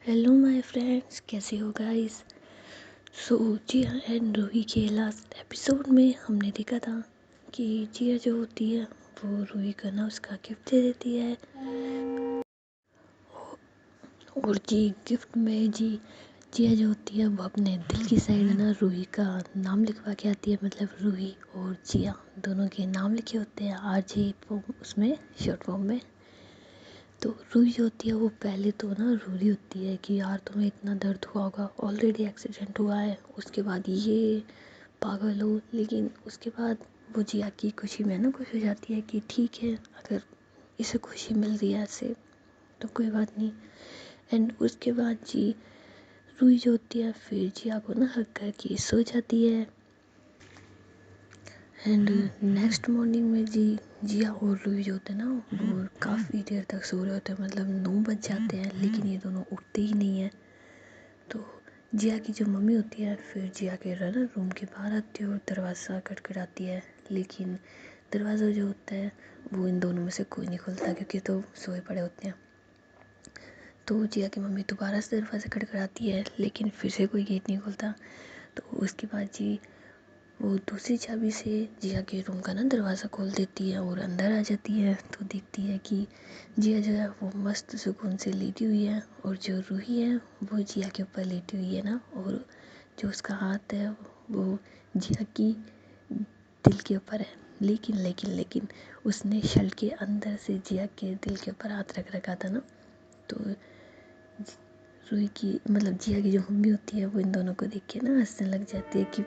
Hello my friends, कैसे हो guys. Jiya and Ruhi के लास्ट एपिसोड में हमने देखा था कि जिया जो होती है वो रूही को ना उसका गिफ्ट दे देती है। और जी गिफ्ट में जिया जो होती है वो अपने दिल की साइड ना रूही का नाम लिखवा के आती है। मतलब रूही और जिया दोनों के नाम लिखे होते हैं RJ उसमें शॉर्ट फॉर्म में। तो रूही जो होती है वो पहले तो ना रो रही होती है कि यार तुम्हें इतना दर्द हुआ होगा, ऑलरेडी एक्सीडेंट हुआ है, उसके बाद ये पागल हो। लेकिन उसके बाद वो जिया की खुशी में ना खुश हो जाती है कि ठीक है, अगर इसे खुशी मिल रही है ऐसे तो कोई बात नहीं। एंड उसके बाद रूही जो होती है फिर जिया को ना हक करके सो जाती है। एंड नेक्स्ट मॉर्निंग में जिया और रूही जो होते हैं ना वो काफ़ी देर तक सो रहे होते हैं। मतलब 9 बज जाते हैं लेकिन ये दोनों उठते ही नहीं है। तो जिया की जो मम्मी होती है फिर जिया के ना रूम के बाहर आती है और दरवाज़ा खटखटाती है। लेकिन दरवाज़ा जो होता है वो इन दोनों में से कोई नहीं खुलता क्योंकि तो सोए पड़े होते हैं। तो जिया की मम्मी दोबारा से दरवाज़ा खटखटाती है लेकिन फिर से कोई गेट नहीं खुलता। तो उसके बाद वो दूसरी चाबी से जिया के रूम का ना दरवाज़ा खोल देती है और अंदर आ जाती है। तो देखती है कि जिया जो है वो मस्त सुकून से लेटी हुई है और जो रूही है वो जिया के ऊपर लेटी हुई है ना, और जो उसका हाथ है वो जिया की दिल के ऊपर है। लेकिन उसने शल के अंदर से जिया के दिल के ऊपर हाथ रख रखा था ना। तो रूही की मतलब जिया की जो मम्मी होती है वो इन दोनों को देख के ना हंसने लग जाती है कि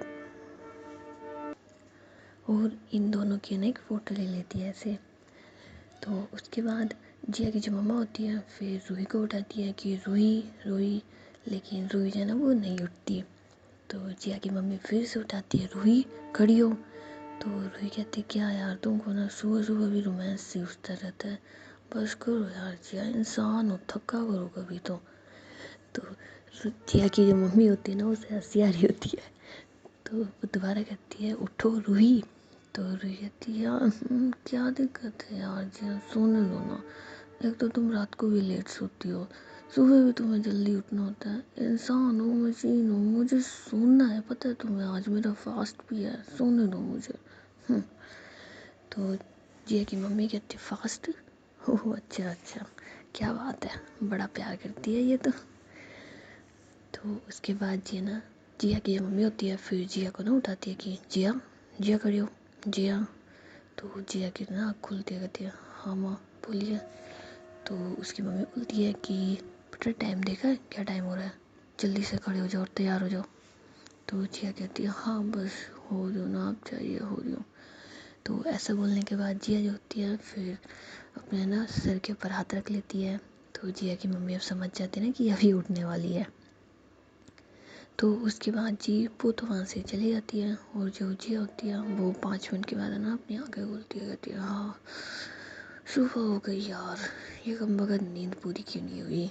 और इन दोनों की ना एक फ़ोटो ले लेती है ऐसे। तो उसके बाद जिया की जो मम्मा होती है फिर रूही को उठाती है कि रूही रूही, लेकिन रूही जो है ना वो नहीं उठती। तो जिया की मम्मी फिर से उठाती है, रूही खड़ी हो। तो रूही कहती है क्या यार, तुमको ना सुबह सुबह भी रोमांस से उठता रहता है, बस करो यार जिया, इंसान हो, थका करो कभी तो। जिया की जो मम्मी होती है ना उसे हंसी आ रही होती है। तो वो दोबारा कहती है उठो रूही। तो रूही कहती है यार क्या दिक्कत है यार जिया, सोने दो ना, एक तो तुम रात को भी लेट सोती हो, सुबह भी तुम्हें जल्दी उठना होता है, इंसान हो मशीन हो, मुझे सोना है, पता है तुम्हें आज मेरा फास्ट भी है, सोने दो मुझे। तो जिया की मम्मी कहती है फास्ट, ओह अच्छा, क्या बात है, बड़ा प्यार करती है ये तो उसके बाद जिया की जो मम्मी होती है फिर जिया को ना उठाती है कि जिया जिया खड़ी हो जिया। तो जिया की ना आँख खुलती है, कहती है हाँ माँ बोलिए। तो उसकी मम्मी बोलती है कि बेटा टाइम देखा है, क्या टाइम हो रहा है, जल्दी से खड़े हो जाओ और तैयार हो जाओ। तो जिया कहती है हाँ बस हो रही हो ना, आप जाइए, हो रही हो। तो ऐसा बोलने के बाद जिया जो होती है फिर अपने ना सर के ऊपर हाथ रख लेती है। तो जिया की मम्मी अब समझ जाती है ना कि अभी उठने वाली है। तो उसके बाद वो तो वहाँ से चली जाती है और जो जिया होती है वो 5 मिनट के बाद ना अपनी आंखें खोलती है, कहती है हाँ सुबह हो गई यार, ये कम बगत नींद पूरी क्यों नहीं हुई।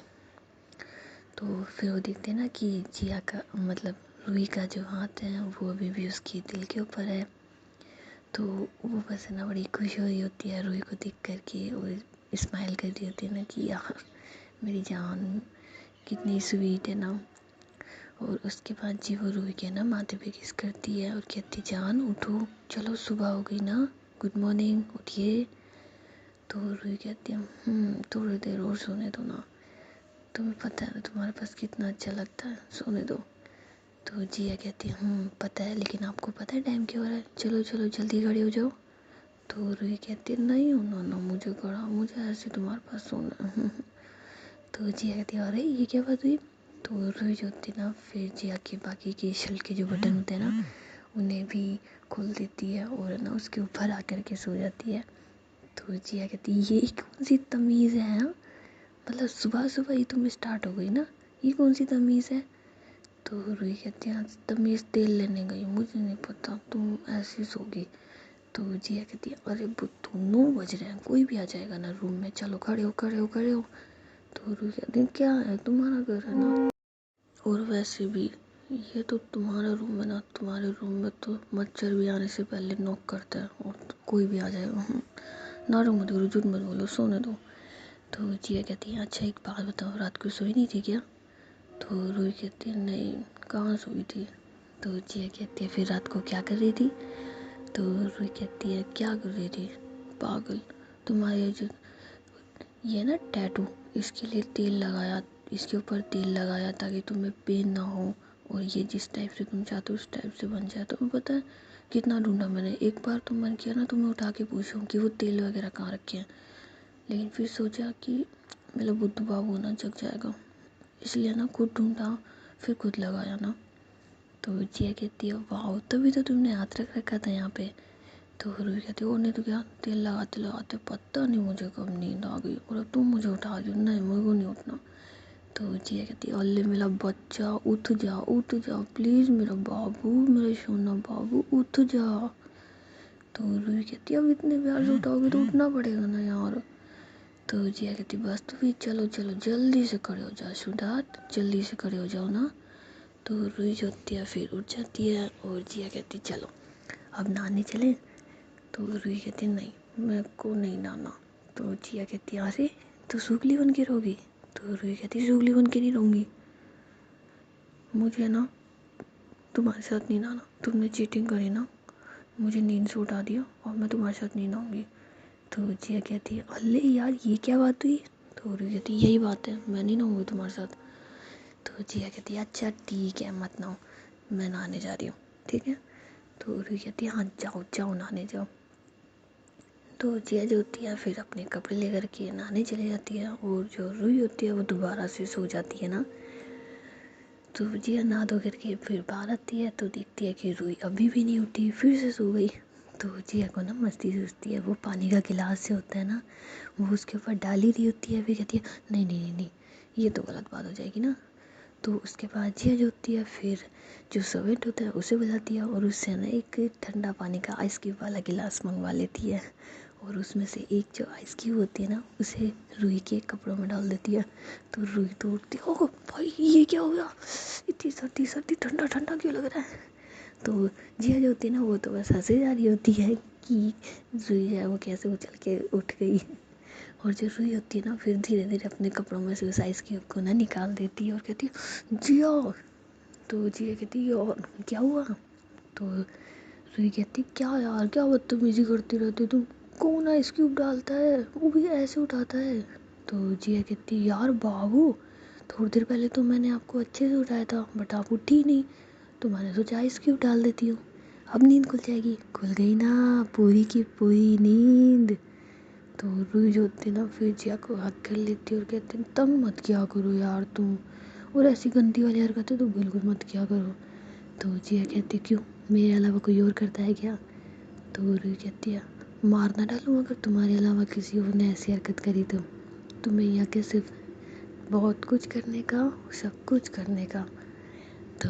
तो फिर वो देखते हैं ना कि जिया का मतलब रूही का जो हाथ है वो अभी भी उसके दिल के ऊपर है। तो वो बस ना बड़ी खुश हो रही होती है रूही को देख कर के और स्माइल कर रही होती है ना कि यार मेरी जान कितनी स्वीट है ना। और उसके बाद वो रूही के ना माथे पे किस करती है और कहती जान उठो, चलो सुबह हो गई ना, गुड मॉर्निंग, उठिए। तो रूही कहती है थोड़ी देर और सोने दो ना, तुम्हें पता है ना तुम्हारे पास कितना अच्छा लगता है, सोने दो। तो जिया कहती है पता है, लेकिन आपको पता है टाइम क्या हो रहा है, चलो चलो जल्दी खड़े हो जाओ। तो रूही कहती है नहीं होना ना मुझे खड़ा, मुझे ऐसे तुम्हारे पास सोना है। तो जिया कहती है अरे ये क्या बात हुई। तो रूही जो होती है ना फिर जिया के बाकी के शल के जो बटन होते हैं ना उन्हें भी खोल देती है और ना उसके ऊपर आकर के सो जाती है। तो जिया कहती है ये कौन सी तमीज़ है हाँ? मतलब सुबह सुबह ही तुम स्टार्ट हो गई ना, ये कौन सी तमीज़ है। तो रूही कहती है तमीज़ तेल लेने गई, मुझे नहीं पता, तुम ऐसी सोगी। तो जिया कहती है अरे बुद्धू 9 बज रहे हैं, कोई भी आ जाएगा ना रूम में, चलो खड़े हो खड़े हो खड़े हो। तो रूही कहती है क्या है, तुम्हारा घर है ना, और वैसे भी ये तो तुम्हारा रूम है ना, तुम्हारे रूम में तो मच्छर भी आने से पहले नॉक करता है और कोई भी आ जाएगा। नाटक मत करो, झूठ मत बोलो, सोने दो। तो जिया कहती है अच्छा एक बात बताओ, रात को सोई नहीं थी क्या। तो रूही कहती है नहीं, कहाँ सोई थी। तो जिया कहती है फिर रात को क्या कर रही थी। तो रूही कहती है क्या कर रही थी, पागल, तुम्हारे जो ये ना टैटू, इसके लिए तेल लगाया, इसके ऊपर तेल लगाया ताकि तुम्हें पेन ना हो, और ये जिस टाइप से तुम चाहते हो उस टाइप से बन जाए। तुम्हें पता है कितना ढूंढा मैंने, एक बार तो मन किया ना तुम्हें उठा के पूछूं कि वो तेल वगैरह कहाँ रखे हैं, लेकिन फिर सोचा कि मेरा बुद्धू बाबू ना जग जाएगा, इसलिए ना खुद ढूंढा, फिर खुद लगाया ना। तो जिया कहती है वाह, तभी तो तुमने हाथ रख रखा था यहाँ पे। तो रूही कहती है और नहीं तो क्या, तेल लगाते लगाते पता नहीं मुझे कब नींद आ गई, और अब तुम मुझे उठा रही हो, नहीं मेरे को नहीं उठना। तो जिया कहती है अल्ले मेरा बच्चा उठ जा प्लीज़, मेरा बाबू, मेरा सोना बाबू उठ जा। तो रूही कहती है अब इतने प्यार से उठाओगे तो उठना पड़ेगा ना यार। तो जिया कहती बस तो फिर चलो चलो जल्दी से खड़े हो जाओ सुधात, जल्दी से खड़े हो जाओ ना। तो रूही जो होती है फिर उठ जाती है, और जिया कहती चलो अब नहाने चले। तो रूही कहती नहीं मेरे को नहीं नहाना। तो जिया कहती अरे तो सूखली बन के रहोगी। तो रूही कहती सूखली बन के नहीं रहूँगी, मुझे ना तुम्हारे साथ नहीं नहाना, तुमने चीटिंग करी ना, मुझे नींद से उठा दिया और मैं तुम्हारे साथ नहीं नहाऊंगी। तो जिया कहती है अल्ले यार ये क्या बात हुई। तो रूही कहती यही बात है, मैं नहीं नहाऊंगी तुम्हारे साथ। तो जिया कहती है अच्छा ठीक है मत नहाओ, मैं नहाने जा रही हूँ, ठीक है। तो रूही कहती है हाँ जाओ जाओ नहाने जाओ। तो जिया जो होती है फिर अपने कपड़े लेकर के नहाने चली जाती है, और जो रूही होती है वो दोबारा से सो जाती है ना। तो जिया नहा धो करके फिर बाहर आती है तो देखती है कि रूही अभी भी नहीं उठी, फिर से सो गई। तो जिया को ना मस्ती सूझती है, वो पानी का गिलास से होता है ना, वो उसके ऊपर डाल ही रही होती है, फिर कहती है नहीं नहीं नहीं नहीं, ये तो गलत बात हो जाएगी ना। तो उसके बाद जिया जो होती है फिर जो सर्वेंट होता है उसे बुलाती है, और उससे ना एक ठंडा पानी का आइस क्यूब वाला गिलास मंगवा लेती है, और उसमें से एक जो आइस क्यूब होती है ना उसे रूही के कपड़ों में डाल देती है। तो रूही तो उठती है ओह भाई ये क्या हो गया, इतनी सर्दी सर्दी ठंडा ठंडा क्यों लग रहा है। तो जिया जो होती है ना वो तो बस हंसे जा रही होती है कि रूही जो है वो कैसे उछल के उठ गई। और जो रूही होती है ना फिर धीरे धीरे अपने कपड़ों में से उस आइस क्यूब को ना निकाल देती है और कहती है जिया। तो जिया कहती है और क्या हुआ। तो रूही कहती क्या यार क्या बदतमीजी करती रहती तुम, कौन आइस क्यूब डालता है वो भी ऐसे उठाता है। तो जिया कहती यार बाबू, थोड़ी देर पहले तो मैंने आपको अच्छे से उठाया था बट आप उठी नहीं, तो मैंने सोचा आइस क्यूब डाल देती हूँ, अब नींद खुल जाएगी, खुल गई ना पूरी की पूरी नींद। तो रूही जो होती है ना फिर जिया को हाथ कर लेती है और कहते हैं तंग मत किया करो यार तुम, और ऐसी गंदी वाली हरकतें तो बिल्कुल मत किया करो। तो जिया कहती क्यों, मेरे अलावा कोई और करता है क्या। तो रूही कहती है मार ना डालूँ अगर तुम्हारे अलावा किसी और ने ऐसी हरकत करी तो, तुम्हें यहाँ के सिर्फ बहुत कुछ करने का, सब कुछ करने का। तो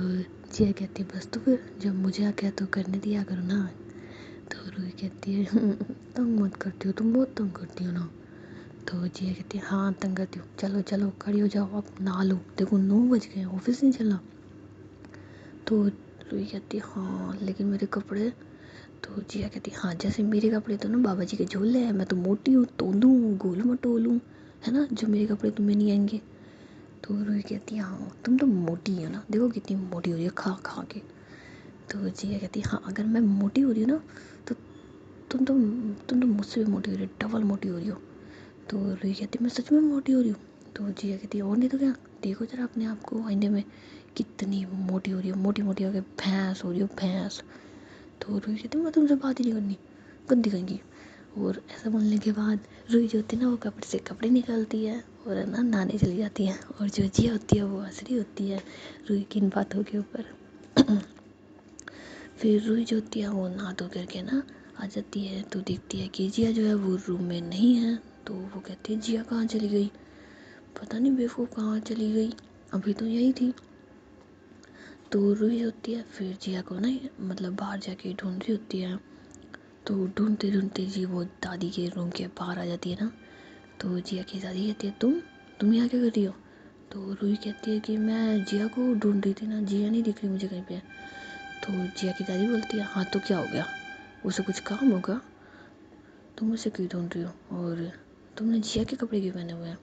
जिया कहती बस तो फिर जब मुझे आके तो करने दिया करो ना। तो रूही कहती है तंग मत करती हो तुम, बहुत तंग करती हो ना। तो जिया कहती है हाँ तंग करती हूँ, चलो चलो खड़ी हो जाओ अब नहा लो, देखो 9 बज गए ऑफिस नहीं चलना। तो रूही कहती है हाँ लेकिन मेरे कपड़े। तो जिया कहती हाँ जैसे मेरे कपड़े तो ना बाबा जी के झोले हैं, मैं तो मोटी हूँ, तोंदू हूँ, गोल मटोल हूँ, है ना, जो मेरे कपड़े तुम्हें नहीं आएंगे। तो रूही कहती है हाँ तुम तो मोटी हो ना, देखो कितनी मोटी हो रही है खा खा के। तो जिया कहती है हाँ अगर मैं मोटी हो रही हूँ ना तो तुम तो मुझसे भी मोटी हो रही हो, डबल मोटी हो रही हो। तो रूही कहती मैं सच में मोटी हो रही हूँ। तो जिया कहती है और नहीं तो क्या, देखो जरा अपने आप को आईने में, कितनी मोटी हो रही हो, मोटी मोटी होकर भैंस हो रही हो भैंस। तो रूही कहती मैं तुमसे बात ही नहीं करनी, गंदी कहेंगी। और ऐसा बोलने के बाद रूही जो होती है ना वो कपड़े से कपड़े निकालती है और है ना नहाने चली जाती है, और जो जिया होती है वो हंस रही होती है रूही की इन बातों के ऊपर। फिर रूही जो होती है वो नहा धो करके ना आ जाती है, तो देखती है कि जिया जो है वो रूम में नहीं है। तो वो कहती है जिया कहाँ चली गई, पता नहीं बेवकूफ़ कहाँ चली गई, अभी तो यही थी। तो रूही होती है फिर जिया को ना मतलब बाहर जाके ढूंढ रही होती है। तो ढूंढते ढूंढते जी वो दादी के रूम के बाहर आ जाती है ना। तो जिया की दादी कहती है तुम यहाँ क्या कर रही हो। तो रूही कहती है कि मैं जिया को ढूंढ रही थी ना, जिया नहीं दिख रही मुझे कहीं पे। तो जिया की दादी बोलती है हाँ तो क्या हो गया, उसे कुछ काम होगा, तुम उसे क्यों ढूंढ रही हो, और तुमने जिया के कपड़े क्यों पहने हुए हैं।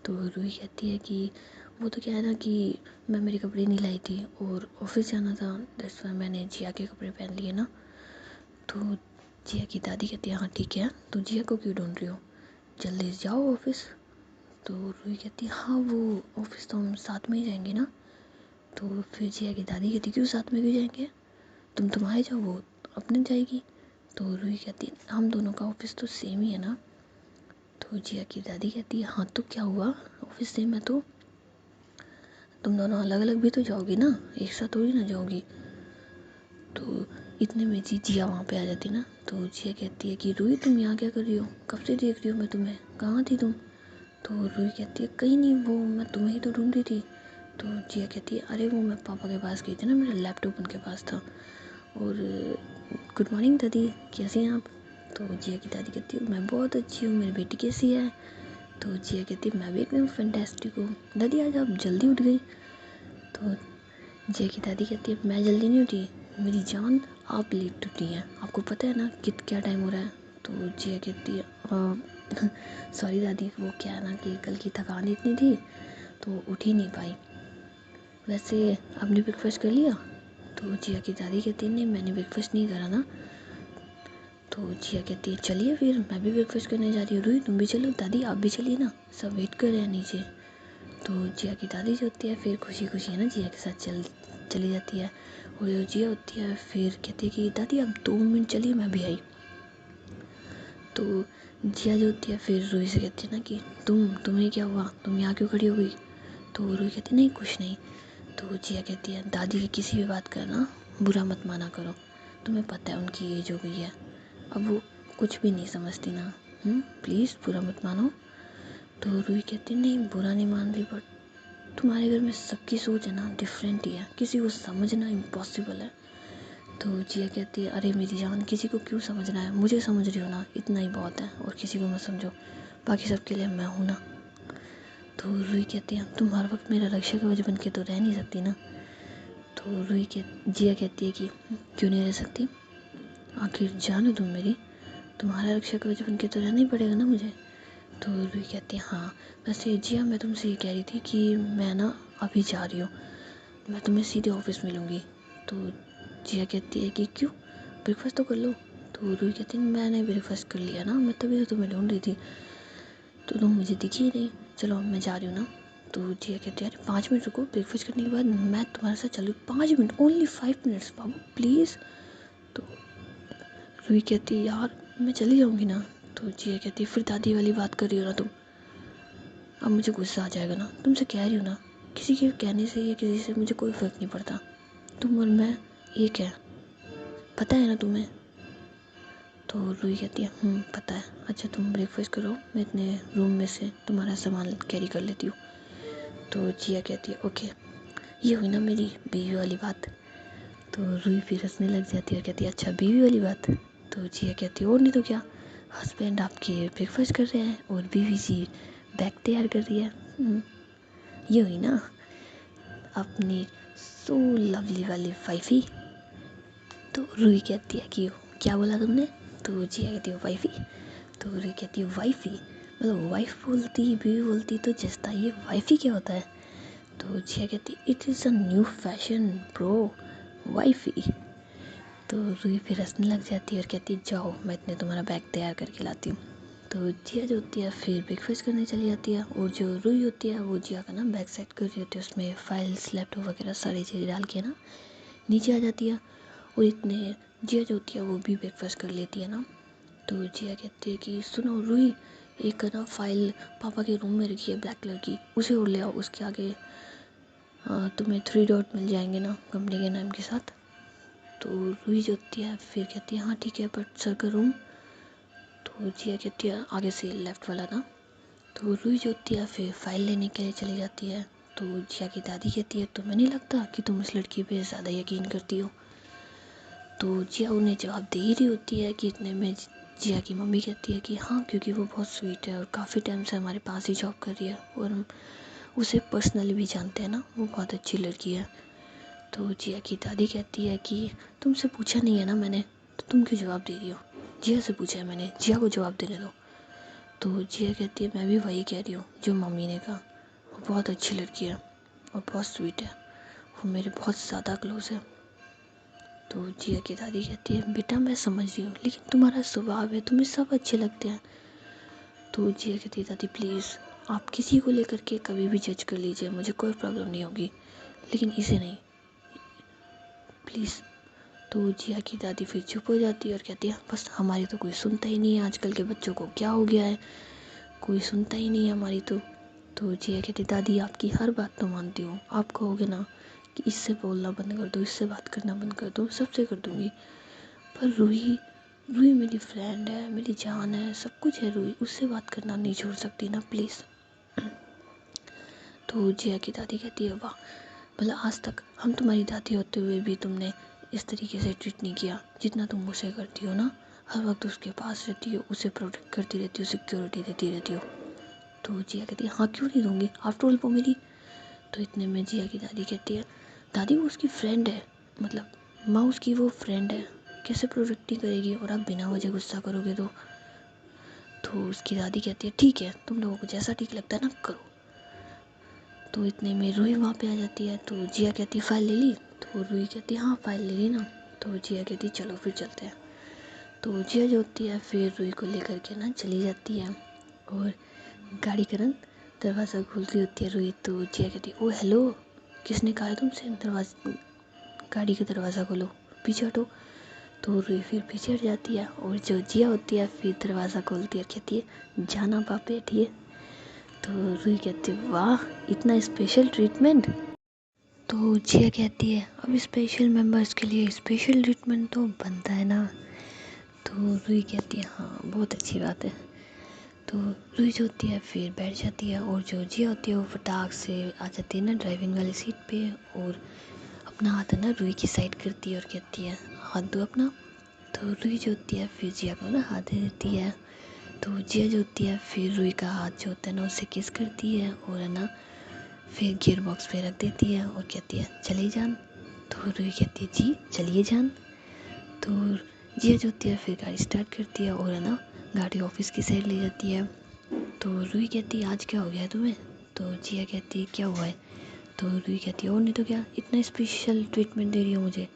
तो रूही कहती है कि वो तो क्या है ना कि मैं मेरे कपड़े नहीं लाई थी और ऑफिस जाना था, दैट्स वाई मैंने जिया के कपड़े पहन लिए ना। तो जिया की दादी कहती है हाँ ठीक है, तो जिया को क्यों ढूंढ रही हो, जल्दी से जाओ ऑफिस। तो रूही कहती है हाँ वो ऑफिस तो हम साथ में ही जाएंगे ना। तो फिर जिया की दादी कहती क्यों साथ में क्यों जाएंगे, तुम तुम्हारे जाओ वो अपने जाएगी। तो रूही कहती है हम दोनों का ऑफिस तो सेम ही है ना। तो जिया की दादी कहती है हाँ तो क्या हुआ, ऑफिस सेम है तो तुम दोनों अलग अलग भी तो जाओगी ना, एक साथ थोड़ी ना जाओगी। तो इतने में जिया वहाँ पे आ जाती ना। तो जिया कहती है कि रूही तुम यहाँ क्या कर रही हो, कब से देख रही हो मैं तुम्हें, कहाँ थी तुम। तो रूही कहती है कहीं नहीं, वो मैं तुम्हें ही तो ढूंढ रही थी। तो जिया कहती है अरे वो मैं पापा के पास गई थी ना, मेरा लैपटॉप उनके पास था। और गुड मॉर्निंग दादी, कैसी हैं आप। तो जिया की दादी कहती है मैं बहुत अच्छी हूँ, मेरी बेटी कैसी है। तो जिया कहती है मैं भी एकदम फैंटास्टिक हूँ, दादी आज आप जल्दी उठ गई। तो जिया की दादी कहती है मैं जल्दी नहीं उठी मेरी जान, आप लेट उठी हैं, आपको पता है ना क्या टाइम हो रहा है। तो जिया कहती है सॉरी दादी, वो क्या है ना कि कल की थकान इतनी थी तो उठ ही नहीं पाई। वैसे आपने ब्रेकफास्ट कर लिया। तो जिया की दादी कहती है नहीं मैंने ब्रेकफास्ट नहीं करा ना। तो जिया कहती है चलिए फिर मैं भी ब्रेकफास्ट करने जा रही हूँ, रूही तुम भी चलो, दादी आप भी चलिए ना, सब वेट कर रहे हैं नीचे। तो जिया की दादी जो होती है फिर खुशी खुशी है ना जिया के साथ चली जाती है। और जो जिया होती है फिर कहती है कि दादी आप 2 मिनट चलिए मैं भी आई। तो जिया जो होती है फिर रूही से कहती है ना कि तुम्हें क्या हुआ, तुम यहाँ क्यों खड़ी हो गई। तो रूही कहती है नहीं कुछ नहीं। तो जिया कहती है दादी की किसी भी बात का ना बुरा मत माना करो, तुम्हें पता है उनकी एज हो गई है, अब वो कुछ भी नहीं समझती ना, प्लीज़ बुरा मत मानो। तो रूही कहती है नहीं बुरा नहीं मान रही, बट तुम्हारे घर में सबकी सोच है ना डिफरेंट ही है, किसी को समझना इम्पॉसिबल है। तो जिया कहती है अरे मेरी जान किसी को क्यों समझना है, मुझे समझ रही हो ना इतना ही बहुत है, और किसी को मत समझो, बाकी सबके लिए मैं हूँ ना। तो रूही कहती है तुम हर वक्त मेरा रक्षा कवच बन के तो रह नहीं सकती ना। तो जिया कहती है कि क्यों नहीं रह सकती, आखिर जान हो तुम मेरी, तुम्हारा रक्षा कवच बन के तो रहना ही पड़ेगा ना मुझे। तो रूही कहती है हाँ वैसे जिया मैं तुमसे ये कह रही थी कि मैं ना अभी जा रही हूँ, मैं तुम्हें सीधे ऑफिस मिलूँगी। तो जिया कहती है कि क्यों, ब्रेकफास्ट तो कर लो। तो रूही कहती है मैंने ब्रेकफास्ट कर लिया ना, मैं तभी तो तुम्हें ढूंढ रही थी, तो तुम मुझे दिखी ही नहीं, चलो मैं जा रही हूँ ना। तो जिया कहती है अरे 5 मिनट रुको, ब्रेकफास्ट करने के बाद मैं तुम्हारे साथ चलूँ, 5 minute, only 5 minutes Babu please. तो रूही कहती है यार मैं चली जाऊँगी ना। तो जिया कहती है फिर दादी वाली बात कर रही हो ना तुम, अब मुझे गुस्सा आ जाएगा ना, तुमसे कह रही हूँ ना, किसी के कहने से या किसी से मुझे कोई फ़र्क नहीं पड़ता, तुम और मैं एक है, पता है ना तुम्हें। तो रूही कहती है पता है, अच्छा तुम ब्रेकफास्ट करो, मैं इतने रूम में से तुम्हारा सामान कैरी कर लेती हूँ। तो जिया कहती है ओके, ये हुई ना मेरी बीवी वाली बात। तो रूही फिर हंसने लग जाती है और कहती है अच्छा बीवी वाली बात। तो जिया कहती है और नहीं तो क्या, हस्बैंड आपके ब्रेकफास्ट कर रहे हैं और बीवी जी बैग तैयार कर रही है। ये हुई ना अपनी सो लवली वाली वाइफी। तो रूही कहती है कि क्या बोला तुमने। तो जिया कहती है वाइफी। तो रूही कहती है वाइफी, मतलब वाइफ बोलती बीवी बोलती तो जस्ता, ये वाइफी क्या होता है। तो जिया कहती it is a new fashion bro, wifey. तो रूही फिर हंसने लग जाती है और कहती है जाओ मैं इतने तुम्हारा बैग तैयार करके लाती हूँ। तो जिया जो होती है फिर ब्रेकफास्ट करने चली जाती है, और जो रूही होती है वो जिया का ना बैग सेट कर रही होती है, उसमें फाइल्स लैपटॉप वगैरह सारी चीज़ें डाल के ना नीचे आ जाती है। और इतने जिया जो होती है वो भी ब्रेकफास्ट कर लेती है ना। तो जिया कहती है कि सुनो रूही, एक ना फाइल पापा के रूम में रखी है ब्लैक कलर की, उसे और ले आओ, उसके आगे तुम्हें 3 डॉट मिल जाएंगे ना कंपनी के नाम के साथ। तो रूही जो होती है फिर कहती है हाँ ठीक है बट सर का रूम। तो जिया कहती है आगे से लेफ़्ट वाला ना। तो रूही जो होती है फिर फाइल लेने के लिए चली जाती है। तो जिया की दादी कहती है तुम्हें नहीं लगता कि तुम इस लड़की पे ज़्यादा यकीन करती हो। तो जिया उन्हें जवाब दे ही रही होती है कि इतने में जिया की मम्मी कहती है कि हाँ क्योंकि वो बहुत स्वीट है और काफ़ी टाइम से हमारे पास ही जॉब कर रही है और हम उसे पर्सनली भी जानते हैं ना, वो बहुत अच्छी लड़की है। तो जिया की दादी कहती है कि तुमसे पूछा नहीं है ना मैंने, तो तुम क्यों जवाब दे रही हो, जिया से पूछा है मैंने, जिया को जवाब देने दो। तो जिया कहती है मैं भी वही कह रही हूँ जो मम्मी ने कहा, वो बहुत अच्छी लड़की है। और बहुत स्वीट है, वो मेरे बहुत ज़्यादा क्लोज है। तो जिया की दादी कहती है बेटा मैं समझ रही हूँ, लेकिन तुम्हारा स्वभाव है, तुम्हें सब अच्छे लगते हैं। तो जिया कहती है दादी प्लीज़ आप किसी को लेकर के कभी भी जज कर लीजिए, मुझे कोई प्रॉब्लम नहीं होगी, लेकिन इसे नहीं प्लीज़। तो जिया की दादी फिर चुप हो जाती है और कहती है बस हमारी तो कोई सुनता ही नहीं है, आजकल के बच्चों को क्या हो गया है, कोई सुनता ही नहीं है हमारी तो जिया कहती दादी आपकी हर बात तो मानती हूँ, आप कहोगे ना कि इससे बोलना बंद कर दो, इससे बात करना बंद कर दो, सबसे कर दूँगी, पर रूही रूही मेरी फ्रेंड है, मेरी जान है, सब कुछ है रूही, उससे बात करना नहीं छोड़ सकती ना प्लीज़। तो जिया की दादी कहती है वाह, मतलब आज तक हम तुम्हारी दादी होते हुए भी तुमने इस तरीके से ट्रीट नहीं किया जितना तुम मुझसे करती हो ना, हर वक्त उसके पास रहती हो, उसे प्रोटेक्ट करती रहती हो, सिक्योरिटी देती रहती हो। तो जिया कहती है हाँ क्यों नहीं दूंगी, आफ्टर ऑल वो मेरी। तो इतने में जिया की दादी कहती है दादी वो उसकी फ्रेंड है, मतलब माँ उसकी वो फ्रेंड है, कैसे प्रोटेक्ट नहीं करेगी, और आप बिना वजह गुस्सा करोगे तो उसकी दादी कहती है ठीक है तुम लोगों को जैसा ठीक लगता है ना करो। तो इतने में रूही वहाँ पे आ जाती है। तो जिया कहती है फ़ाइल ले ली, तो रूही कहती है हाँ फ़ाइल ले ली ना। तो जिया कहती है चलो फिर चलते हैं। तो जिया जो होती है फिर रूही को लेकर के ना चली जाती है, और गाड़ी का ना दरवाज़ा खोल रही होती है रूही। तो जिया कहती है ओ हेलो, किसने कहा है तुमसे गाड़ी का दरवाज़ा खोलो, पीछे हटो। तो रूही फिर पीछे हट जाती है, और जो जिया होती है फिर दरवाज़ा खोलती है, कहती है जाना बाप बैठिए। तो रूही कहती है वाह इतना स्पेशल ट्रीटमेंट। तो जिया कहती है अब स्पेशल मेंबर्स के लिए स्पेशल ट्रीटमेंट तो बनता है ना। तो रूही कहती है हाँ बहुत अच्छी बात है। तो रूही जो होती है फिर बैठ जाती है, और जो जिया होती है वो फटाक से आ जाती है ना ड्राइविंग वाली सीट पे, और अपना हाथ है ना रूही की साइड करती है और कहती है हाथ दो अपना। तो रूही जो होती है फिर जिया को ना हाथ दे देती है। तो जिया जो होती है फिर रूही का हाथ जो होता है ना उससे किस करती है, और है ना फिर गियर बॉक्स पे रख देती है और कहती है चली जान। तो रूही कहती है जी चलिए जान। तो जिया जो होती है फिर गाड़ी स्टार्ट करती है, और है ना गाड़ी ऑफिस की साइड ले जाती है। तो रूही कहती है आज क्या हो गया है तुम्हें। तो जिया कहती है क्या हुआ है। तो रूही कहती है और नहीं तो क्या, इतना स्पेशल ट्रीटमेंट दे रही हो मुझे।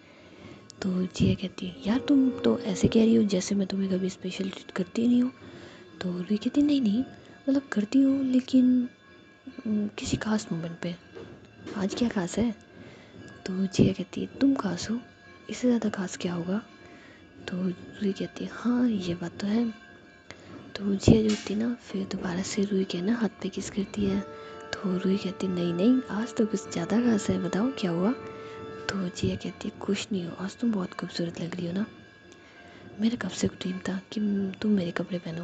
तो जिया कहती है यार तुम तो ऐसे कह रही हो जैसे मैं तुम्हें कभी स्पेशल ट्रीट करती नहीं हूँ। तो रूही कहती नहीं नहीं मतलब करती हूँ, लेकिन किसी खास मोमेंट पे। आज क्या खास है। तो जिया कहती है तुम खास हो, इससे ज़्यादा खास क्या होगा। तो रूही कहती है हाँ ये बात तो है। तो जिया जो होती है ना फिर दोबारा से रूही के ना हाथ पे किस करती है। तो रूही कहती है नहीं नहीं आज तो कुछ ज़्यादा खास है, बताओ क्या हुआ। तो जिया कहती है कुछ नहीं हो, आज तुम बहुत खूबसूरत लग रही हो ना, मेरा कब से ड्रीम था कि तुम मेरे कपड़े पहनो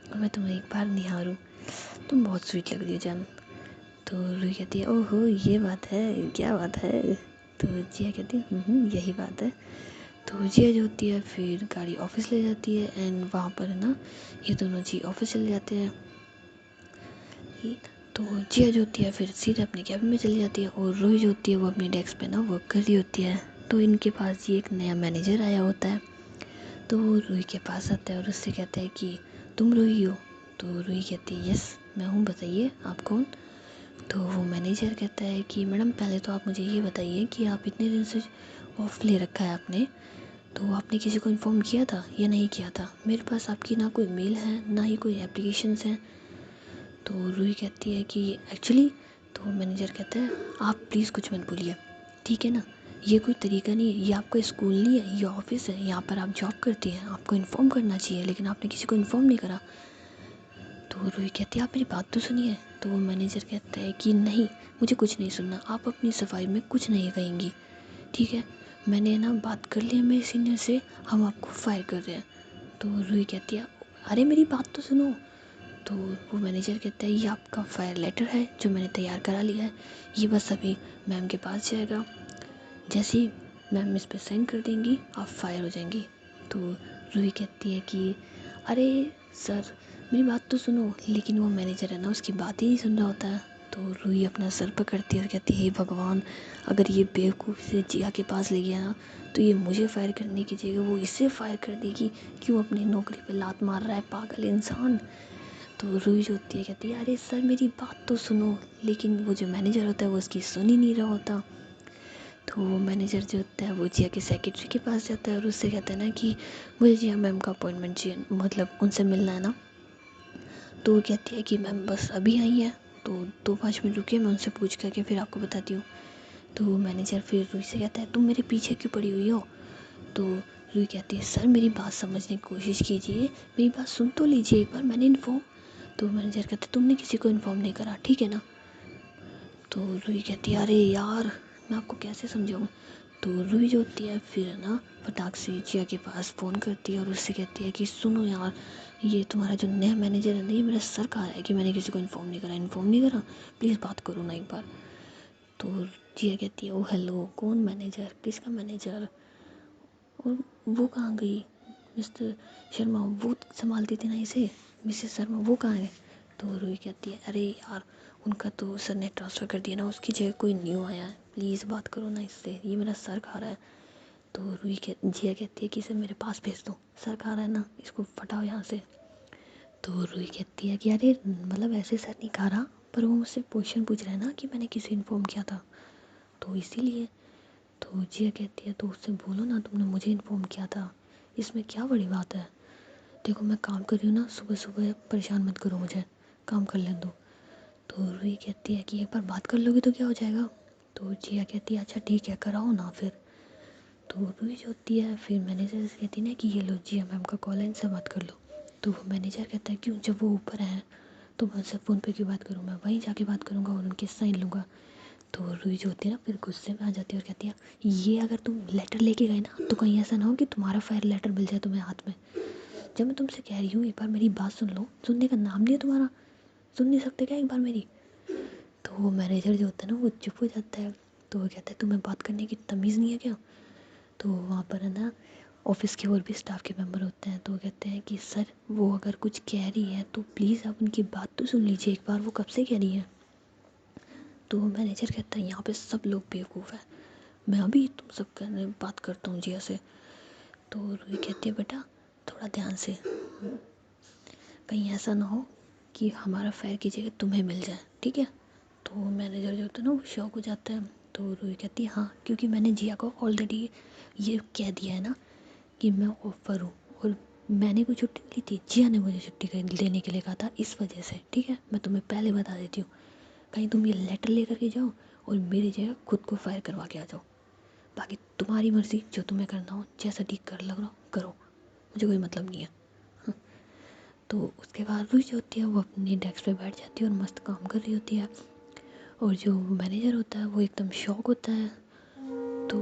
और मैं तुम्हें एक बार निहारूं, तुम बहुत स्वीट लग रही हो जान। तो रूही कहती है ओहो ये बात है, क्या बात है। तो जिया कहती है यही बात है। तो जिया जो होती है फिर गाड़ी ऑफिस ले जाती है, एंड वहाँ पर है ना ये दोनों जी ऑफिस चले जाते हैं। तो जिया जो होती है फिर सीधे अपने कैबिन में चली जाती है, और रूही जो होती है वो अपनी डेस्क पे ना वर्क कर रही होती है। तो इनके पास ये एक नया मैनेजर आया होता है। तो वो रूही के पास आता है और उससे कहता है कि तुम रूही हो। तो रूही कहती है यस मैं हूँ, बताइए आप कौन। तो वो मैनेजर कहता है कि मैडम पहले तो आप मुझे ये बताइए कि आप इतने दिन से ऑफ ले रखा है आपने, तो आपने किसी को इन्फॉर्म किया था या नहीं किया था। मेरे पास आपकी ना कोई मेल है ना ही कोई एप्लीकेशंस हैं। तो रूही कहती है कि एक्चुअली, तो मैनेजर कहता है आप प्लीज़ कुछ मत बोलिए, ठीक है ना, ये कोई तरीका नहीं है, ये आपका स्कूल नहीं है, ये ऑफिस है, यहाँ पर आप जॉब करती हैं, आपको इन्फॉर्म करना चाहिए, लेकिन आपने किसी को इन्फॉर्म नहीं करा। तो रूही कहती है आप मेरी बात तो सुनिए। तो वो मैनेजर कहता है कि नहीं मुझे कुछ नहीं सुनना, आप अपनी सफाई में कुछ नहीं कहेंगी, ठीक है, मैंने ना बात कर ली है मेरे सीनियर से, हम आपको फायर कर रहे हैं। तो रूही कहती है अरे मेरी बात तो सुनो। तो वो मैनेजर कहता है ये आपका फायर लेटर है जो मैंने तैयार करा लिया है, ये बस अभी मैम के पास जाएगा, जैसे ही मैम इस पर साइन कर देंगी आप फायर हो जाएंगी। तो रूही कहती है कि अरे सर मेरी बात तो सुनो, लेकिन वो मैनेजर है ना उसकी बात ही नहीं सुन रहा होता है। तो रूही अपना सर पकड़ती है और कहती है हे भगवान, अगर ये बेवकूफ़ से जिया के पास ले गया ना तो ये मुझे फायर करने की जगह वो इससे फायर कर देगी, क्यों अपनी नौकरी पे लात मार रहा है पागल इंसान। तो रूही जो होती है कहती है अरे सर मेरी बात तो सुनो, लेकिन वो जो मैनेजर होता है वो उसकी सुन ही नहीं रहा होता। तो वो मैनेजर जो होता है वो जिया के सेक्रेटरी के पास जाता है और उससे कहता है ना कि मुझे जिया मैम का अपॉइंटमेंट चाहिए, मतलब उनसे मिलना है ना। तो वो कहती है कि मैम बस अभी आई है, तो 2-5 मिनट रुकिए, मैं उनसे पूछ करके फिर आपको बताती हूँ। तो मैनेजर फिर रूही से कहता है तुम मेरे पीछे क्यों पड़ी हुई हो। तो रूही कहती है सर मेरी बात समझने की कोशिश कीजिए, मेरी बात सुन तो लीजिए एक बार, मैंने इन्फॉर्म। तो मैनेजर कहता है तुमने किसी को इन्फॉर्म नहीं करा, ठीक है ना। तो रूही कहती है अरे यार मैं आपको कैसे समझाऊँ। तो रूही जो होती है फिर ना फटाक से जिया के पास फ़ोन करती है और उससे कहती है कि सुनो यार, ये तुम्हारा जो नया मैनेजर है ना, ये मेरा सर कहा है कि मैंने किसी को इन्फॉर्म नहीं करा, प्लीज़ बात करो ना एक बार। तो जिया कहती है ओ हेलो, कौन मैनेजर, किसका मैनेजर, और वो कहाँ गई, मिस्टर शर्मा वो संभालती थी ना इसे, मिसेस शर्मा वो कहाँ है। तो रूही कहती है अरे यार उनका तो सर ने ट्रांसफ़र कर दिया ना, उसकी जगह कोई न्यू आया है, प्लीज़ बात करो ना इससे, ये मेरा सर खा रहा है। तो जिया कहती है कि इसे मेरे पास भेज दो, सर खा रहा है ना, इसको फटाओ यहाँ से। तो रूही कहती है कि अरे मतलब ऐसे सर नहीं खा रहा, पर वो मुझसे क्वेश्चन पूछ रहा है ना कि मैंने किसे इन्फॉर्म किया था, तो इसीलिए। तो जिया कहती है तो उससे बोलो ना तुमने मुझे इन्फॉर्म किया था, इसमें क्या बड़ी बात है, देखो मैं काम कर रही हूँ ना, सुबह सुबह परेशान मत करो मुझे, काम कर लें दो। तो रूही कहती है कि एक बार बात कर लोगे तो क्या हो जाएगा। तो जिया कहती है अच्छा ठीक है कराओ ना फिर। तो रूही जो होती है फिर मैनेजर से कहती है ना कि ये लो जिया मैम का कॉल है, इनसे बात कर लो। तो वो मैनेजर कहता है क्यों, जब वो ऊपर हैं तो मैं उनसे फ़ोन पे क्यों बात करूँ, मैं वहीं जाके बात करूँगा और उनके साइन लूँगा। तो रूही जो होती है ना फिर गुस्से में आ जाती है और कहती है ये अगर तुम लेटर लेके गए ना तो कहीं ऐसा ना हो कि तुम्हारा फायर लेटर मिल जाए तुम्हें हाथ में, जब मैं तुमसे कह रही हूँ एक बार मेरी बात सुन लो, सुनने का नाम नहीं है तुम्हारा, सुन नहीं सकते क्या एक बार मेरी। तो वो मैनेजर जो होता है ना वो चुप हो जाता है। तो वो कहता है तुम्हें बात करने की तमीज़ नहीं है क्या। तो वहाँ पर है ना ऑफिस के और भी स्टाफ के मेंबर होते हैं, तो वो कहते हैं कि सर वो अगर कुछ कह रही है तो प्लीज़ आप उनकी बात तो सुन लीजिए एक बार, वो कब से कह रही है। तो मैनेजर कहता है यहाँ पे सब लोग बेवकूफ़ हैं, मैं अभी तुम सब करने बात करता हूँ जिया से। तो रूही कहती है बेटा थोड़ा ध्यान से, कहीं ऐसा ना हो कि हमारा फायर की जगह तुम्हें मिल जाए, ठीक है। तो मैनेजर जो होता है ना वो शौक हो जाता है। तो रूही कहती है हाँ क्योंकि मैंने जिया को ऑलरेडी ये कह दिया है ना कि मैं ऑफर हूँ, और मैंने कोई छुट्टी ली थी, जिया ने मुझे लेने के लिए कहा था, इस वजह से, ठीक है मैं तुम्हें पहले बता देती हूँ, कहीं तुम ये लेटर लेकर के जाओ और मेरी जगह खुद को फायर करवा के आ जाओ, बाकी तुम्हारी मर्ज़ी, जो तुम्हें करना हो जैसा ठीक कर लग रहा हो करो, मुझे कोई मतलब नहीं है। तो उसके बाद रुई जो होती है वो अपनी डेस्क पे बैठ जाती है और मस्त काम कर रही होती है, और जो मैनेजर होता है वो एकदम शॉक होता है। तो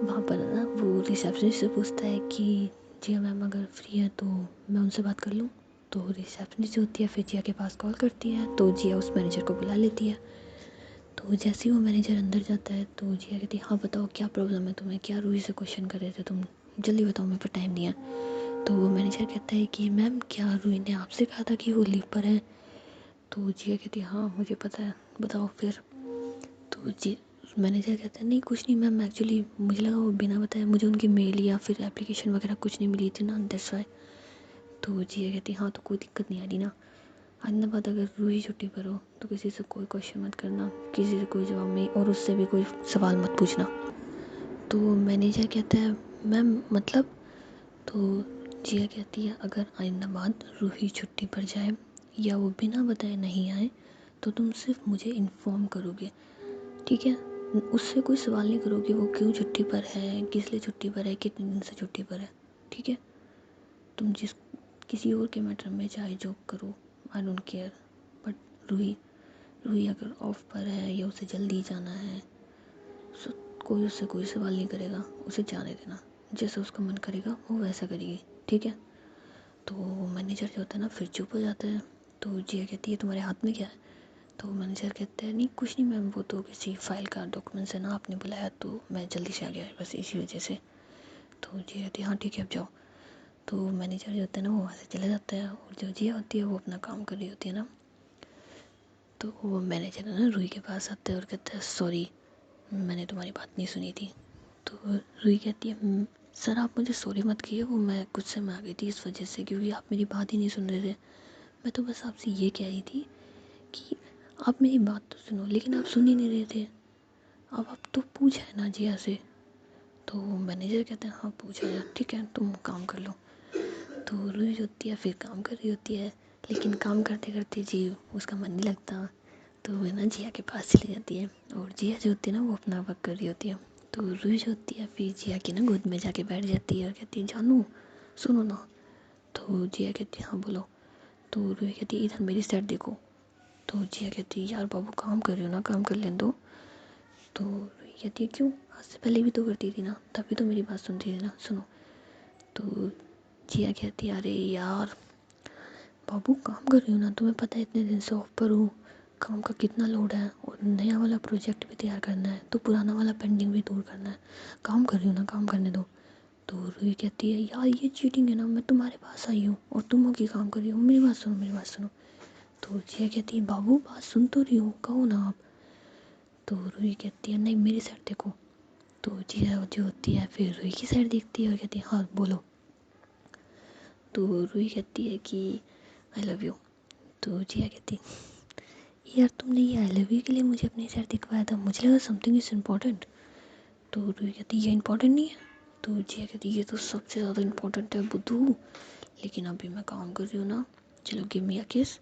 वहाँ पर ना वो रिसेप्शनिस्ट से पूछता है कि जी मैम अगर फ्री है तो मैं उनसे बात कर लूँ। तो रिसेप्शनिस्ट जो होती है फिर जिया के पास कॉल करती है, तो जिया उस मैनेजर को बुला लेती है। तो जैसे ही वो मैनेजर अंदर जाता है तो जिया कहती है हाँ बताओ क्या प्रॉब्लम है तुम्हें, क्या रूही से क्वेश्चन कर रहे थे तुम, जल्दी बताओ मेरे पास टाइम नहीं है। तो वो मैनेजर कहता है कि मैम क्या रूही ने आपसे कहा था कि वो लीव पर है। तो जिया कहती है हाँ मुझे पता है, बताओ फिर। तो जी मैनेजर कहता है नहीं कुछ नहीं मैम, एक्चुअली मुझे लगा वो बिना बताए मुझे उनकी मेल या फिर एप्लीकेशन वगैरह कुछ नहीं मिली थी ना, दैट्स वाई। तो जिया कहती है हाँ तो कोई दिक्कत नहीं आ रही ना, आइंदा बाद अगर रूही छुट्टी पर हो तो किसी से कोई क्वेश्चन मत करना, किसी से कोई जवाब नहीं, और उससे भी कोई सवाल मत पूछना। तो मैनेजर कहता है मैम मतलब। तो जिया कहती है अगर आइंदा बाद रूही छुट्टी पर जाए या वो बिना बताए नहीं आए तो तुम सिर्फ मुझे इन्फॉर्म करोगे, ठीक है, उससे कोई सवाल नहीं करोगे वो क्यों छुट्टी पर है, किस लिए छुट्टी पर है, कितने दिन से छुट्टी पर है, ठीक है। तुम जिस किसी और के मैटर में चाहे जो करो, I don't care, but Ruhi Ruhi अगर ऑफ पर है या उसे जल्दी जाना है सो कोई उससे कोई सवाल नहीं करेगा, उसे जाने देना, जैसा उसका मन करेगा वो वैसा करेगी, ठीक है। तो मैनेजर जो होता है ना फिर चुप हो जाता है। तो जिया कहती है तुम्हारे हाथ में क्या है। तो मैनेजर कहते हैं नहीं कुछ नहीं मैम, वो तो किसी फाइल का डॉक्यूमेंट्स है ना, आपने बुलाया तो मैं जल्दी से आ गया बस इसी वजह से। तो जिया कहती है हाँ ठीक है अब जाओ। तो मैनेजर जो होता है ना वो वहाँ से चला जाता है, और जो जिया होती है वो अपना काम कर रही होती है ना। तो वो मैनेजर है ना रूही के पास आता है और कहता है सॉरी मैंने तुम्हारी बात नहीं सुनी थी। तो रूही कहती है सर आप मुझे सॉरी मत कहिए, वो मैं गुस्से में आ गई थी इस वजह से, क्योंकि आप मेरी बात ही नहीं सुन रहे थे, मैं तो बस आपसे ये कह रही थी कि आप मेरी बात तो सुनो, लेकिन आप सुन ही नहीं रहे थे। अब तो पूछा है ना जिया से। तो मैनेजर कहते हैं हाँ पूछा है, ठीक है तुम काम कर लो। तो रूही जो होती है फिर काम कर रही होती है, लेकिन काम करते करते जी उसका मन नहीं लगता, तो वो ना जिया के पास चली जाती है। और जिया जो होती है ना वो अपना वर्क कर रही होती है। तो रूही जो होती है फिर जिया की ना गोद में जाके बैठ जाती है और कहती है जानू सुनो ना। तो जिया कहती है हाँ बोलो। तो रूही कहती है इधर मेरी साइड देखो। तो जिया कहती है यार बाबू काम कर रही हो ना, काम कर लेने दो। तो रूही कहती है क्यों, आज से पहले भी तो करती थी ना, तभी तो मेरी बात सुनती थी ना, सुनो। तो जिया कहती है अरे यार बाबू काम कर रही हूँ ना, तुम्हें पता है इतने दिन से ऑफ पर हूँ, काम का कितना लोड है, और नया वाला प्रोजेक्ट भी तैयार करना है, तो पुराना वाला पेंडिंग भी दूर करना है, काम कर रही हूँ ना, काम करने दो। तो रूही कहती है यार ये चीटिंग है ना, मैं तुम्हारे पास आई हूँ और तुम हो की काम कर रही हो, मेरी बात सुनो मेरी बात सुनो। तो जिया कहती है बाबू बात सुन तो रही हूँ, कहो ना आप। तो रूही कहती है नहीं मेरी साइड देखो। तो जिया जो होती है फिर रूही की साइड देखती है और कहती है हाँ बोलो। तो रूही कहती है कि आई लव यू। तो जिया कहती यार तुमने ये आई लव यू के लिए मुझे अपनी साइड दिखवाया था, मुझे लगा समथिंग इज़ इम्पोर्टेंट। तो रूही कहती ये इम्पोर्टेंट नहीं है। तो जिया कहती ये तो सबसे ज़्यादा इम्पोर्टेंट है बुद्धू, लेकिन अभी मैं काम कर रही हूँ ना, चलो गिव मी अ किस।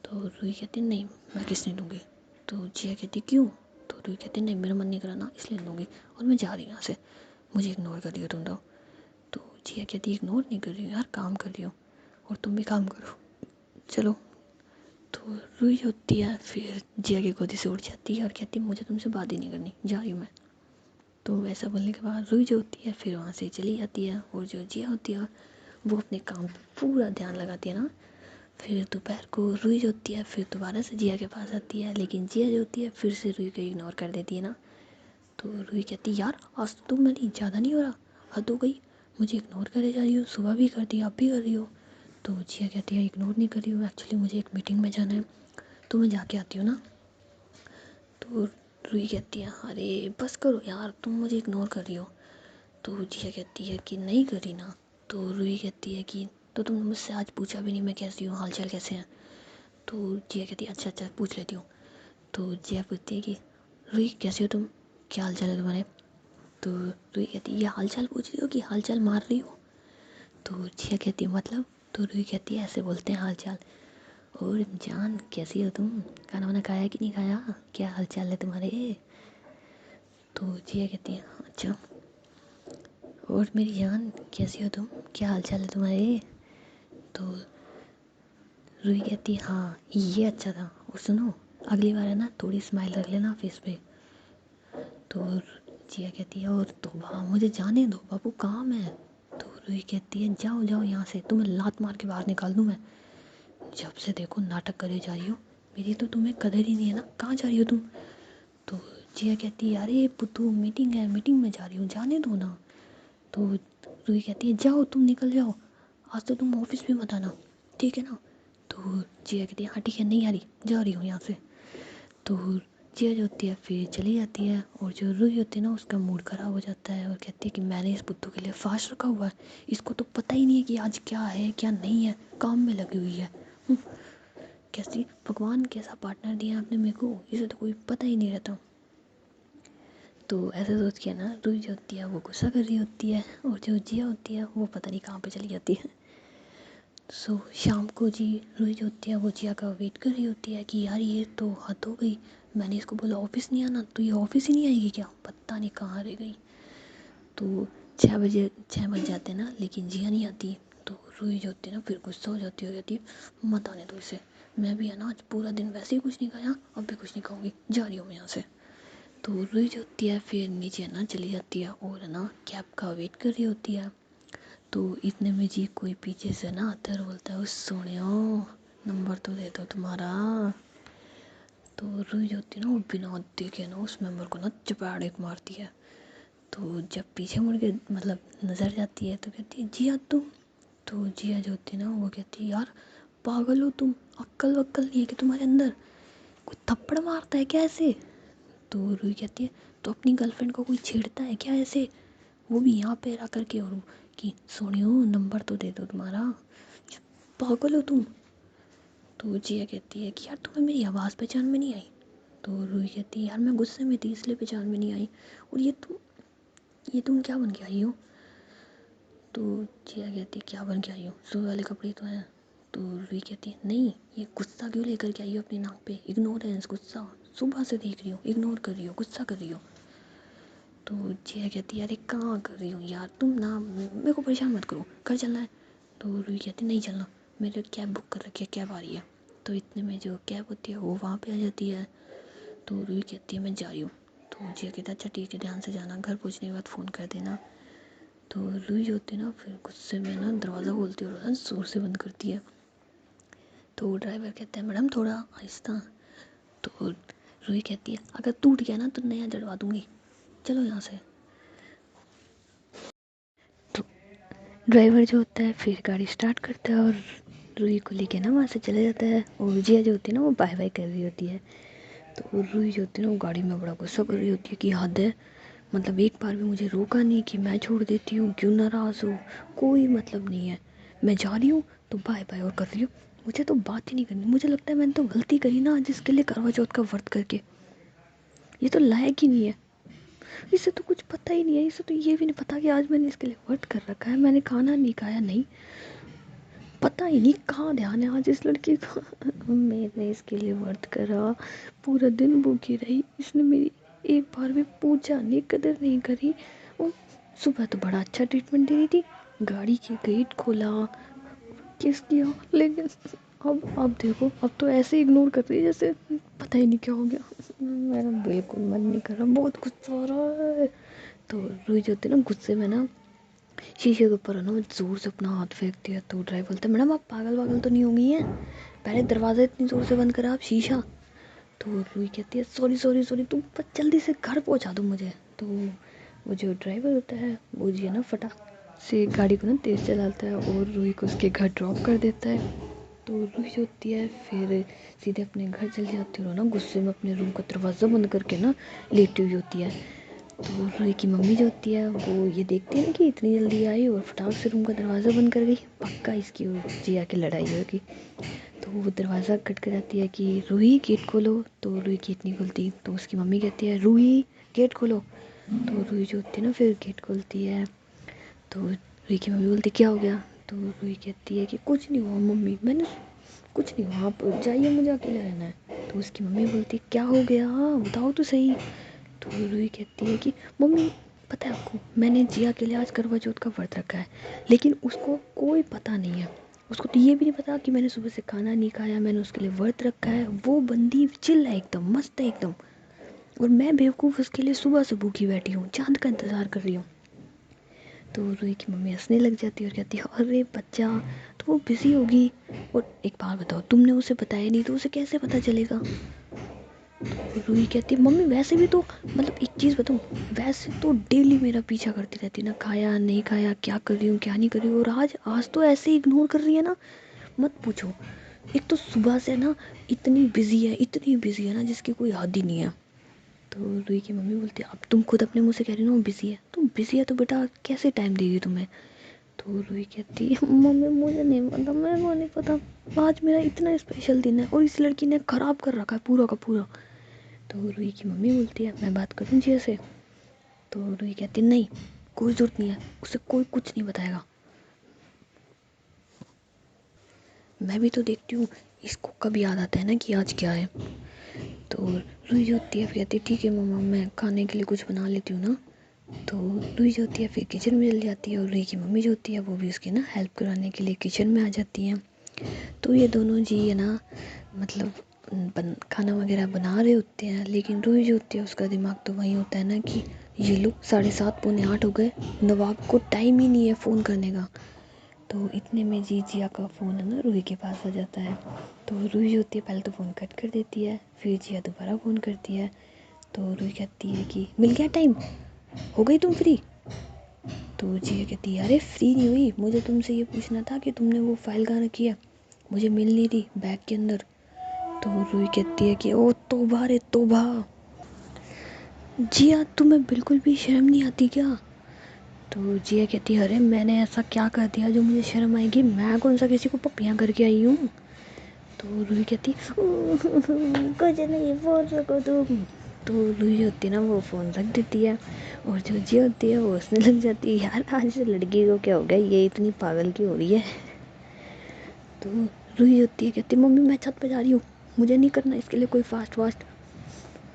तो रूही कहती नहीं मैं किस नहीं दूँगी। तो जिया कहती क्यों। तो रूही कहती नहीं मेरा मन नहीं करा ना इसलिए दूँगी, और मैं जा रही हूँ यहाँ से, मुझे इग्नोर कर रही हो तुम तो जिया कहती इग्नोर नहीं कर रही हूँ यार, काम कर रही हूँ, और तुम भी काम करो चलो। तो रूही होती है फिर जिया की गोदी से उठ जाती है और कहती है मुझे तुमसे बात ही नहीं करनी, जा रही हूँ मैं। तो ऐसा बोलने के बाद रूही जो होती है फिर वहाँ से चली जाती है, और जो जिया होती है वो अपने काम पे पूरा ध्यान लगाती है ना। फिर दोपहर को रूही जो होती है फिर दोबारा से जिया के पास आती है, लेकिन जिया जो होती है फिर से रूही को इग्नोर कर देती है ना। तो रूही कहती है यार आज तो मेरी ज़्यादा नहीं हो रहा, हद हो गई, मुझे इग्नोर करे जा रही हो, सुबह भी कर दी अब भी कर रही हो। तो जिया कहती है इग्नोर नहीं कर रही हूँ, एक्चुअली मुझे एक मीटिंग में जाना है, तो मैं जाके आती हूँ ना। तो रूही कहती है अरे बस करो यार तुम मुझे इग्नोर कर रही हो। तो जिया कहती है कि नहीं करी ना। तो रूही कहती है कि तो तुमने मुझसे आज पूछा भी नहीं मैं कैसी हूँ, हाल चाल कैसे हैं। तो जिया कहती है अच्छा अच्छा पूछ लेती हूँ। तो जिया पूछती है कि रूही कैसी हो तुम, क्या हाल चाल है तुम्हारे। तो रूही कहती है ये हाल चाल पूछ रही हो कि हाल चाल मार रही हो। तो जिया कहती है मतलब। तो रूही कहती है ऐसे बोलते हैं हाल चाल। और जान कैसी हो तुम, खाना वाना खाया कि नहीं खाया, क्या हाल चाल है तुम्हारे। तो जिया कहती है अच्छा। और मेरी जान कैसी हो तुम, क्या हाल चाल है तुम्हारे। तो रूही कहती है हाँ ये अच्छा था, और सुनो अगली बार है ना थोड़ी स्माइल रख लेना फेस पे। तो जिया कहती है और तोबा मुझे जाने दो बाबू काम है। तो रूही कहती है जाओ जाओ यहाँ से, तुम्हें लात मार के बाहर निकाल दूँ मैं। जब से देखो नाटक करे जा रही हो, मेरी तो तुम्हें कदर ही नहीं है ना, कहाँ जा रही हो तुम। तो जिया कहती है अरे पुतू मीटिंग है, मीटिंग में जा रही हूँ जाने दो ना। तो रूही कहती है जाओ तुम निकल जाओ, आज तो तुम ऑफिस भी मत आना, ठीक है ना। तो जिया कहती है हाँ ठीक है नहीं आ रही, जा रही हूँ यहाँ से। तो जिया जो होती है फिर चली जाती है, और जो रूही होती है ना उसका मूड ख़राब हो जाता है, और कहती है कि मैंने इस बुद्धू के लिए फास्ट रखा हुआ है, इसको तो पता ही नहीं है कि आज क्या है क्या नहीं है, काम में लगी हुई है। कैसी भगवान कैसा पार्टनर दिया आपने मेरे को, इसे तो कोई पता ही नहीं रहता। तो ऐसे सोच के ना रूही जो होती है वो गुस्सा कर रही होती है, और जो जिया होती है वो पता नहीं कहाँ पे चली जाती है। शाम को जी रूही जो होती है वो जिया का वेट कर रही होती है कि यार ये तो हद हो गई, मैंने इसको बोला ऑफिस नहीं आना तो ये ऑफिस ही नहीं आएगी क्या, पता नहीं कहाँ रह गई। तो 6 बज जाते हैं ना, लेकिन जिया नहीं आती। तो रूही जो होती है ना फिर गुस्सा हो जाती है, कहती है मत आने दो इसे, मैं भी है ना आज पूरा दिन वैसे ही कुछ नहीं खाया, अब भी कुछ नहीं खाऊंगी, जा रही हूँ मैं यहाँ से। तो रूही जो होती है फिर नीचे है ना चली जाती है, और है ना कैब का वेट कर रही होती है। तो इतने में जी कोई पीछे से ना आता है और बोलता है उस सोनियो नंबर तो दे दो तुम्हारा। तो रूही जो होती है ना वो बिना देखे ना उस मेंबर को ना चपेट एक मारती है। तो जब पीछे मुड़ के मतलब नज़र जाती है तो कहती है जिया तुम। तो जिया जो होती है ना वो कहती है यार पागल हो तुम, अक्ल वक्ल नहीं है कि तुम्हारे अंदर, कोई थप्पड़ मारता है क्या ऐसे। तो रूही कहती है तो अपनी गर्लफ्रेंड को कोई छेड़ता है क्या ऐसे, वो भी यहाँ पे रह करके, और कि सोनियो नंबर तो दे दो तुम्हारा, पागल हो तुम। तो जिया कहती है कि यार तुम्हें मेरी आवाज़ पहचान में नहीं आई। तो रूही कहती है यार मैं गुस्से में थी इसलिए पहचान में नहीं आई। और ये तुम क्या बन के आई हो। तो जिया कहती है क्या बन के आई हो, सुबह वाले कपड़े तो हैं। तो रूही कहती है नहीं, ये गुस्सा क्यों लेकर के आई हो अपनी नाक पे, इग्नोर है गुस्सा, सुबह से देख रही हो इग्नोर कर रही हो गुस्सा कर रही हो। तो जिया कहती है अरे कहाँ कर रही हूँ यार, तुम ना मेरे को परेशान मत करो, घर चलना है। तो रूही कहती नहीं चलना, मेरे कैब बुक कर रखी है, कैब आ रही है। तो इतने में जो कैब होती है वो वहाँ पे आ जाती है। तो रूही कहती है मैं जा रही हूँ। तो जिया कहता है अच्छा ठीक है ध्यान से जाना, घर पहुँचने के बाद फ़ोन कर देना। तो रूही जो होती है ना फिर गुस्से में ना दरवाज़ा खोलती है और ना ज़ोर से बंद करती है। तो ड्राइवर कहता है मैडम थोड़ा आहिस्ता। तो रूही कहती है अगर टूट गया ना तो नया जड़वा दूँगी, चलो यहाँ से। तो ड्राइवर जो होता है फिर गाड़ी स्टार्ट करता है और रूही को लेके ना वहाँ से चले जाता है। और जिया जो होती है ना वो बाय बाय कर रही होती है। तो रूही जो होती है ना वो गाड़ी में बड़ा गुस्सा कर रही होती है कि हद है, मतलब एक बार भी मुझे रोका नहीं कि मैं छोड़ देती हूँ, क्यों नाराज़ हो, कोई मतलब नहीं है, मैं जा रही हूँ तो बाय बाय और कर रही हूँ, मुझे तो बात ही नहीं करनी। मुझे लगता है मैंने तो गलती करी ना आज इसके लिए करवा चौथ का व्रत करके, ये तो लायक ही नहीं है, इसे तो कुछ पता ही नहीं है, इसे तो ये भी नहीं पता कि आज मैंने इसके लिए व्रत कर रखा है, मैंने खाना नहीं खाया, नहीं पता ही नहीं कहाँ ध्यान है आज इस लड़की का। मैंने इसके लिए व्रत करा, पूरा दिन भूखी रही, इसने मेरी एक बार भी पूछा नहीं, कदर नहीं करी। और सुबह तो बड़ा अच्छा ट्रीटमेंट दे रही थी, गाड़ी की गेट खोला, किस किया, लेकिन अब देखो अब तो ऐसे इग्नोर कर रही है जैसे पता ही नहीं क्या हो गया। मेरा बिल्कुल मन नहीं कर रहा, बहुत गुस्सा आ रहा है। तो रोई जो होती है ना गुस्से में ना शीशे के ऊपर है ना वो जोर से अपना हाथ फेंक दिया। तो ड्राइवर बोलता है मैडम आप पागल वागल तो नहीं हो गई हैं, पहले दरवाज़ा इतनी ज़ोर से बंद करा आप शीशा। तो रूही कहती है सॉरी सॉरी सॉरी, तुम बस जल्दी से घर पहुंचा दो मुझे। तो वो जो ड्राइवर होता है वो जी है ना फटाक से गाड़ी को ना तेज़ चलाता है और रूही को उसके घर ड्रॉप कर देता है। तो रूही जो होती है फिर सीधे अपने घर चली जाती है और ना गुस्से में अपने रूम का दरवाज़ा बंद करके ना लेटी हुई होती है। तो रूही की मम्मी जो होती है वो ये देखती है ना कि इतनी जल्दी आई और फटाक से रूम का दरवाज़ा बंद कर गई, पक्का इसकी और जिया की लड़ाई होगी। तो वो दरवाज़ा खटखटाती है कि रूही गेट खोलो। तो रूही गेट नहीं खोलती, तो उसकी मम्मी कहती है रूही गेट खोलो। तो रूही जो होती है ना फिर गेट खोलती है। तो रूही की मम्मी बोलती क्या हो गया। तो रूही कहती है कि कुछ नहीं हुआ मम्मी, मैंने कुछ नहीं हुआ, आप जाइए मुझे अकेला रहना है। तो उसकी मम्मी बोलती क्या हो गया बताओ तो सही। तो रूही कहती है कि मम्मी पता है आपको मैंने जिया के लिए आज करवा चौथ का व्रत रखा है, लेकिन उसको कोई पता नहीं है, उसको तो ये भी नहीं पता कि मैंने सुबह से खाना नहीं खाया, मैंने उसके लिए व्रत रखा है, वो बंदी चिल है एकदम मस्त है एकदम, और मैं बेवकूफ़ उसके लिए सुबह से भूखी बैठी हूँ, चांद का इंतज़ार कर रही हूँ। तो रूही की मम्मी हंसने लग जाती है और कहती है अरे बच्चा तो वो बिज़ी होगी, और एक बात बताओ तुमने उसे बताया नहीं तो उसे कैसे पता चलेगा। रूही कहती है मम्मी वैसे भी तो मतलब एक चीज़ बताऊँ, वैसे तो डेली मेरा पीछा करती रहती है ना, खाया नहीं खाया, क्या कर रही हूँ क्या नहीं कर रही हूँ, और आज आज तो ऐसे इग्नोर कर रही है ना, मत पूछो। एक तो सुबह से ना इतनी बिजी है ना जिसकी कोई हद ही नहीं है। तो रूही की मम्मी बोलती है अब तुम खुद अपने मुँह से कह रही हो बिज़ी है, तुम बिज़ी है तो बेटा कैसे टाइम देगी तुम्हें। तो रूही कहती है मम्मी मुझे नहीं पता, मेरे को नहीं पता, आज मेरा इतना स्पेशल दिन है और इस लड़की ने ख़राब कर रखा है पूरा का पूरा। तो रूही की मम्मी बोलती है मैं बात करूँ जिया से। तो रूही कहती है नहीं कोई ज़रूरत नहीं है, उसे कोई कुछ नहीं बताएगा, मैं भी तो देखती हूँ इसको कब याद आता है ना कि आज क्या है। तो रूही जो होती है फिर कहती है ठीक है मम्मा मैं खाने के लिए कुछ बना लेती हूँ ना। तो रूही जो होती है फिर किचन में चली जाती है और रूही की मम्मी जो होती है वो भी उसकी ना हेल्प कराने के लिए किचन में आ जाती हैं। तो ये दोनों जी है ना मतलब खाना वगैरह बना रहे होते हैं, लेकिन रूही जो होती है उसका दिमाग तो वहीं होता है ना कि ये लोग 7:30 पौने 8 हो गए, नवाब को टाइम ही नहीं है फ़ोन करने का। तो इतने में जी जिया का फ़ोन है ना रूही के पास आ जाता है। तो रूही जो होती है पहले तो फ़ोन कट कर देती है, फिर जिया दोबारा फ़ोन करती है। तो रूही कहती है कि मिल गया टाइम, हो गई तुम फ्री। तो जिया कहती है अरे फ्री नहीं हुई, मुझे तुमसे ये पूछना था कि तुमने वो फाइल कहाँ रखी है, मुझे मिल नहीं रही बैग के अंदर। तो रूही कहती है कि ओ तौबा रे तौबा, जिया तुम्हें बिल्कुल भी शर्म नहीं आती क्या। तो जिया कहती है अरे मैंने ऐसा क्या कर दिया जो मुझे शर्म आएगी, मैं कौन सा किसी को पपियाँ करके आई हूँ। तो रूही कहती कुछ नहीं बोल सको तुम। तो रूही होती है ना वो फ़ोन रख देती है और जो जिया होती है वो हंसने लग जाती है, यार आज लड़की को क्या हो गया, ये इतनी पागल की हो रही है। तो रूही होती है कहती मम्मी मैं छत पे जा रही हूँ, मुझे नहीं करना इसके लिए कोई फास्ट,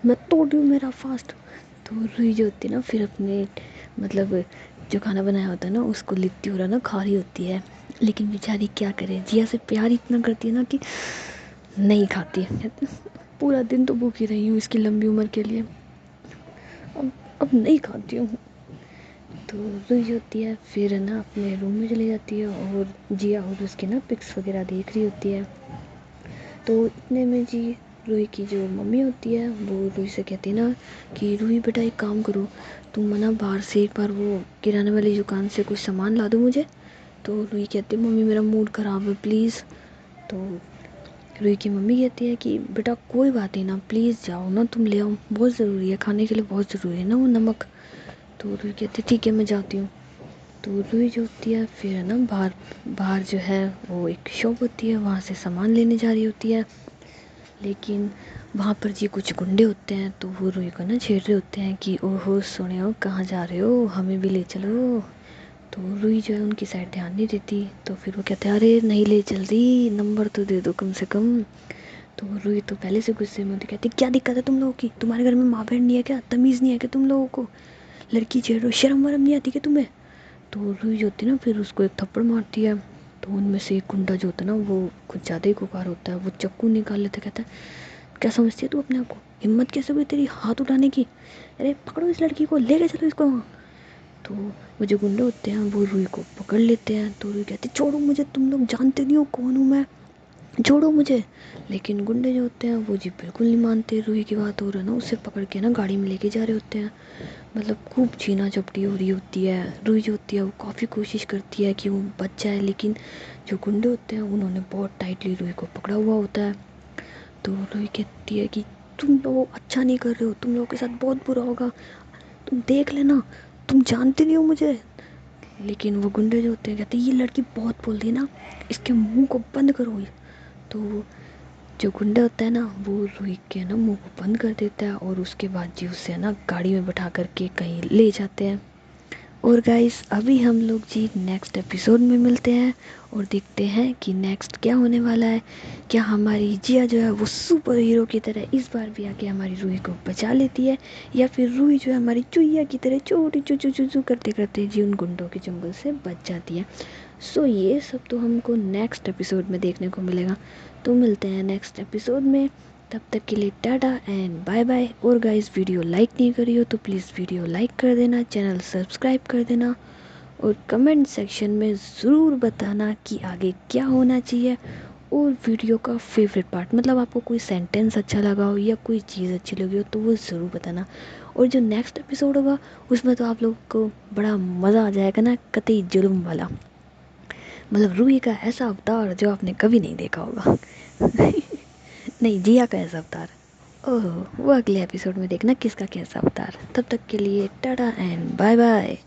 मैं तोड़ रही हूँ मेरा फास्ट। तो रूही जो होती है ना फिर अपने मतलब जो खाना बनाया होता है ना उसको लिट्टी हो रहा ना खा रही होती है, लेकिन बेचारी क्या करे, जिया से प्यार इतना करती है ना कि नहीं खाती है। पूरा दिन तो भूखी रही हूँ इसकी लंबी उम्र के लिए, अब नहीं खाती हूँ। तो रूही होती है फिर है ना अपने रूम में चली जाती है और जिया और उसकी ना पिक्स वगैरह देख रही होती है। तो इतने में जी रूही की जो मम्मी होती है वो रूही से कहती है ना कि रूही बेटा एक काम करो, तुम ना बाहर से एक बार वो किराने वाली दुकान से कुछ सामान ला दो मुझे। तो रूही कहती है मम्मी मेरा मूड ख़राब है प्लीज़। तो रूही की मम्मी कहती है कि बेटा कोई बात नहीं ना, प्लीज़ जाओ ना, तुम ले आओ, बहुत ज़रूरी है, खाने के लिए बहुत ज़रूरी है ना वो नमक। तो रूही कहती है ठीक है मैं जाती हूँ। तो रूही जो होती है फिर है ना बाहर बाहर जो है वो एक शॉप होती है, वहाँ से सामान लेने जा रही होती है। लेकिन वहाँ पर जी कुछ गुंडे होते हैं तो वो रूही को ना छेड़ रहे होते हैं कि ओहो सोने हो कहाँ जा रहे हो, हमें भी ले चलो। तो रूही जो है उनकी साइड ध्यान नहीं देती, तो फिर वो कहते हैं अरे नहीं ले चल रही, नंबर तो दे दो कम से कम। तो रूही तो पहले से गुस्से में होती, कहती क्या दिक्कत है तुम लोगों की, तुम्हारे घर में माँ बहन नहीं है क्या, तमीज़ नहीं है क्या तुम लोगों को, लड़की छेड़ रहे हो, शर्म वरम नहीं आती क्या तुम्हें। तो रूही जो होती है ना फिर उसको एक थप्पड़ मारती है। तो उनमें से एक गुंडा जो होता है ना वो कुछ ज़्यादा ही खुकार होता है, वो चाकू निकाल लेता है, कहता है क्या समझती है तू अपने आप को, हिम्मत कैसे हुई तेरी हाथ उठाने की, अरे पकड़ो इस लड़की को, लेके चलो इसको वहाँ। तो वो जो गुंडे होते हैं वो रूही को पकड़ लेते हैं। तो रूही कहती छोड़ो मुझे, तुम लोग जानते नहीं हो कौन हूँ मैं, छोड़ो मुझे। लेकिन गुंडे जो होते हैं वो जी बिल्कुल नहीं मानते रूही की बात, हो रहा है ना उसे पकड़ के ना गाड़ी में लेके जा रहे होते हैं। मतलब खूब छीना झपटी हो रही होती है। रूही जो होती है वो काफ़ी कोशिश करती है कि वो बच जाए, लेकिन जो गुंडे होते हैं उन्होंने बहुत टाइटली रूही को पकड़ा हुआ होता है। तो रूही कहती है कि तुम लोग अच्छा नहीं कर रहे हो, तुम लोगों के साथ बहुत बुरा होगा, तुम देख लेना, तुम जानते नहीं हो मुझे। लेकिन वो गुंडे जो होते हैं कहते हैं ये लड़की बहुत बोल रही है ना, इसके मुंह को बंद करो। तो जो गुंडा होता है ना वो रूही के ना मुंह को बंद कर देता है और उसके बाद जी उसे ना गाड़ी में बैठा करके कहीं ले जाते हैं। और गाइस अभी हम लोग जी नेक्स्ट एपिसोड में मिलते हैं और देखते हैं कि नेक्स्ट क्या होने वाला है। क्या हमारी जिया जो है वो सुपर हीरो की तरह इस बार भी आके हमारी रूही को बचा लेती है, या फिर रूही जो है हमारी चुईया की तरह छोटी चू चू चू चू करते करते जी उन गुंडों के चंगुल से बच जाती है। सो ये सब तो हमको नेक्स्ट एपिसोड में देखने को मिलेगा। तो मिलते हैं नेक्स्ट एपिसोड में, तब तक के लिए टाटा एंड बाय बाय। और गाइस वीडियो लाइक नहीं करी हो तो प्लीज़ वीडियो लाइक कर देना, चैनल सब्सक्राइब कर देना और कमेंट सेक्शन में ज़रूर बताना कि आगे क्या होना चाहिए। और वीडियो का फेवरेट पार्ट, मतलब आपको कोई सेंटेंस अच्छा लगा हो या कोई चीज़ अच्छी लगी हो तो वो ज़रूर बताना। और जो नेक्स्ट एपिसोड होगा उसमें तो आप लोग को बड़ा मज़ा आ जाएगा ना, कतई जुल्म वाला, मतलब रूही का ऐसा अवतार जो आपने कभी नहीं देखा होगा। नहीं, जिया का ऐसा अवतार, ओह वो अगले एपिसोड में देखना किसका कैसा अवतार। तब तक के लिए टाटा एंड बाय बाय।